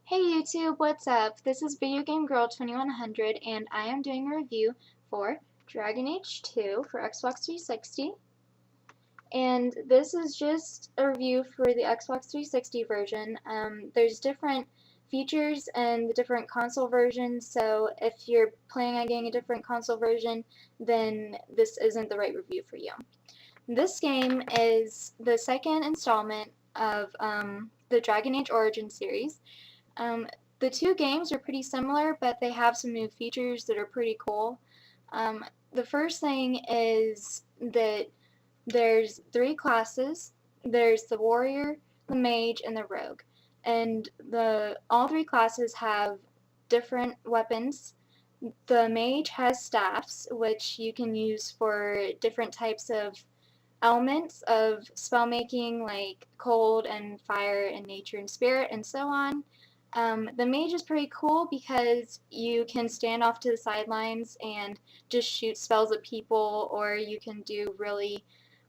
Hey YouTube, what's up? This is Video Game Girl 2100 and I am doing a review for Dragon Age 2 for Xbox 360. And this is just a review for the Xbox 360 version. There's different features and the different console versions, so if you're planning on getting a different console version, then this isn't the right review for you. This game is the second installment of the Dragon Age Origins series. Um, the two games are pretty similar, but they have some new features that are pretty cool. The first thing is that there's three classes. There's the warrior, the mage, and the rogue. And all three classes have different weapons. The mage has staffs, which you can use for different types of elements of spell making, like cold and fire and nature and spirit and so on. The mage is pretty cool because you can stand off to the sidelines and just shoot spells at people, or you can do really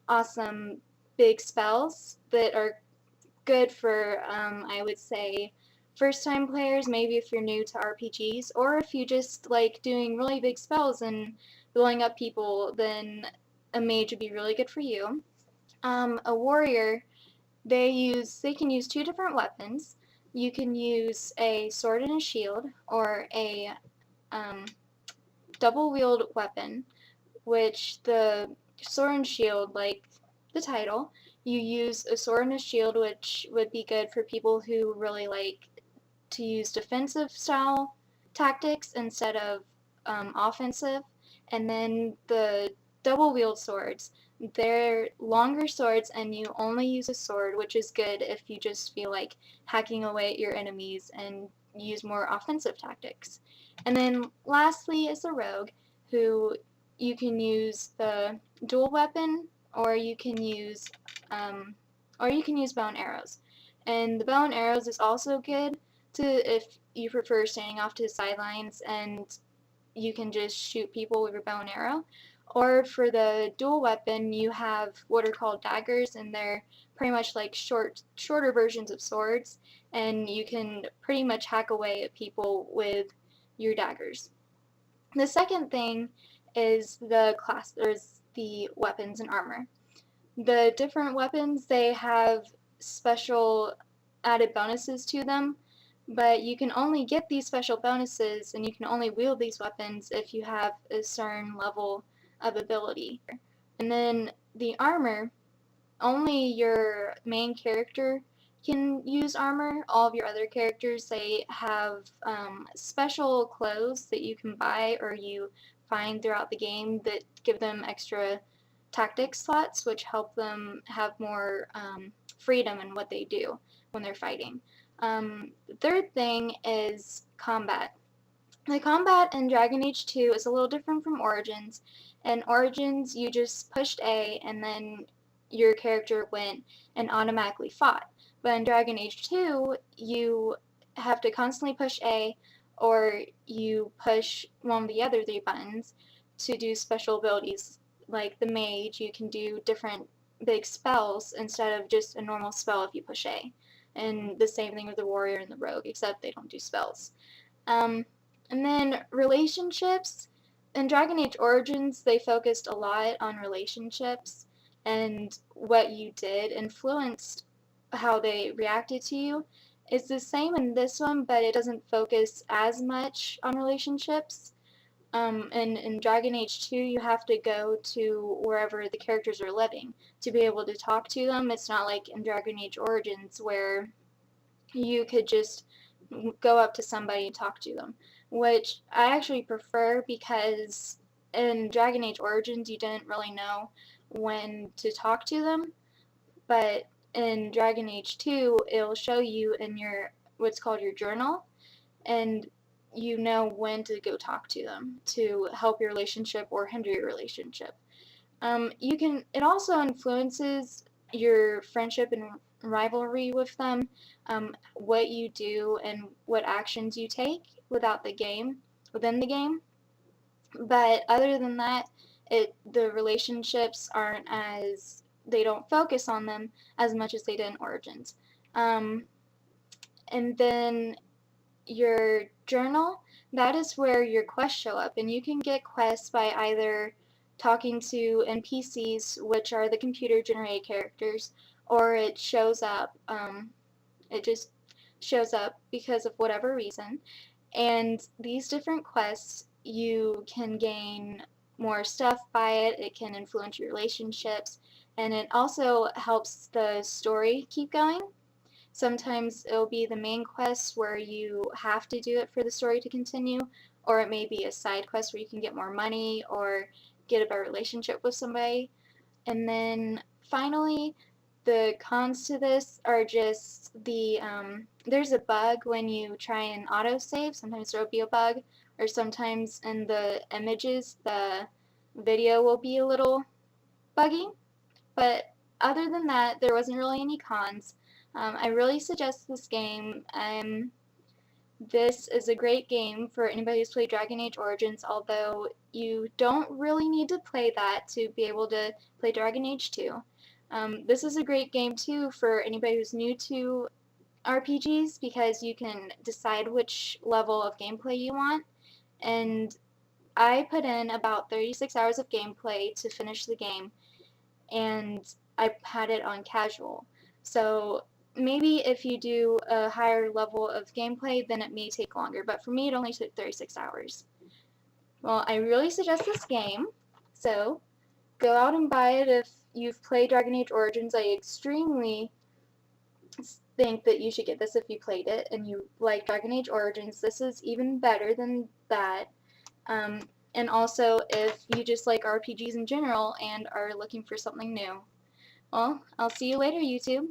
awesome big spells that are good for, I would say, first time players, maybe if you're new to RPGs, or if you just like doing really big spells and blowing up people, then a mage would be really good for you. A warrior, they can use two different weapons. You can use a sword and a shield, or a um, double wield weapon, which the sword and shield, like the title, you use a sword and a shield, which would be good for people who really like to use defensive style tactics instead of offensive. And then the double wield swords, they're longer swords and you only use a sword, which is good if you just feel like hacking away at your enemies and use more offensive tactics. And then lastly is the rogue, who you can use the dual weapon, or you can use um, bow and arrows. And the bow and arrows is also good to if you prefer standing off to the sidelines and you can just shoot people with your bow and arrow. Or for the dual weapon, you have what are called daggers, and they're pretty much like shorter versions of swords, and you can pretty much hack away at people with your daggers. The second thing is the weapons and armor. The different weapons, they have special added bonuses to them, but you can only get these special bonuses and you can only wield these weapons if you have a certain level of ability. And then the armor, only your main character can use armor. All of your other characters, they have special clothes that you can buy or you find throughout the game that give them extra tactic slots, which help them have more freedom in what they do when they're fighting. The third thing is combat. The combat in Dragon Age 2 is a little different from Origins. In Origins, you just pushed A and then your character went and automatically fought. But in Dragon Age 2, you have to constantly push A, or you push one of the other three buttons to do special abilities. Like the mage, you can do different big spells instead of just a normal spell if you push A. And the same thing with the warrior and the rogue, except they don't do spells. Um, and then relationships. In Dragon Age Origins, they focused a lot on relationships, and what you did influenced how they reacted to you. It's the same in this one, but it doesn't focus as much on relationships. In Dragon Age 2, you have to go to wherever the characters are living to be able to talk to them. It's not like in Dragon Age Origins where you could just go up to somebody and talk to them, which I actually prefer because in Dragon Age Origins you didn't really know when to talk to them, but in Dragon Age 2 it'll show you in your what's called your journal, and you know when to go talk to them to help your relationship or hinder your relationship. It also influences your friendship and rivalry with them, what you do and what actions you take within the game. But other than that, the relationships they don't focus on them as much as they did in Origins. Um, and then your journal, that is where your quests show up, and you can get quests by either talking to NPCs, which are the computer generated characters, or it shows up, it just shows up because of whatever reason. And these different quests, you can gain more stuff by it, it can influence your relationships, and it also helps the story keep going. Sometimes it'll be the main quest where you have to do it for the story to continue, or it may be a side quest where you can get more money or get a better relationship with somebody. And then finally, the cons to this are just there's a bug when you try and autosave. Sometimes there will be a bug, or sometimes in the images, the video will be a little buggy. But other than that, there wasn't really any cons. I really suggest this game. This is a great game for anybody who's played Dragon Age Origins, although you don't really need to play that to be able to play Dragon Age 2. This is a great game too for anybody who's new to RPGs because you can decide which level of gameplay you want, and I put in about 36 hours of gameplay to finish the game, and I had it on casual. So maybe if you do a higher level of gameplay, then it may take longer. But for me, it only took 36 hours. Well, I really suggest this game. So go out and buy it if you've played Dragon Age Origins. I extremely think that you should get this if you played it and you like Dragon Age Origins. This is even better than that. Um, and also, if you just like RPGs in general and are looking for something new. Well, I'll see you later, YouTube.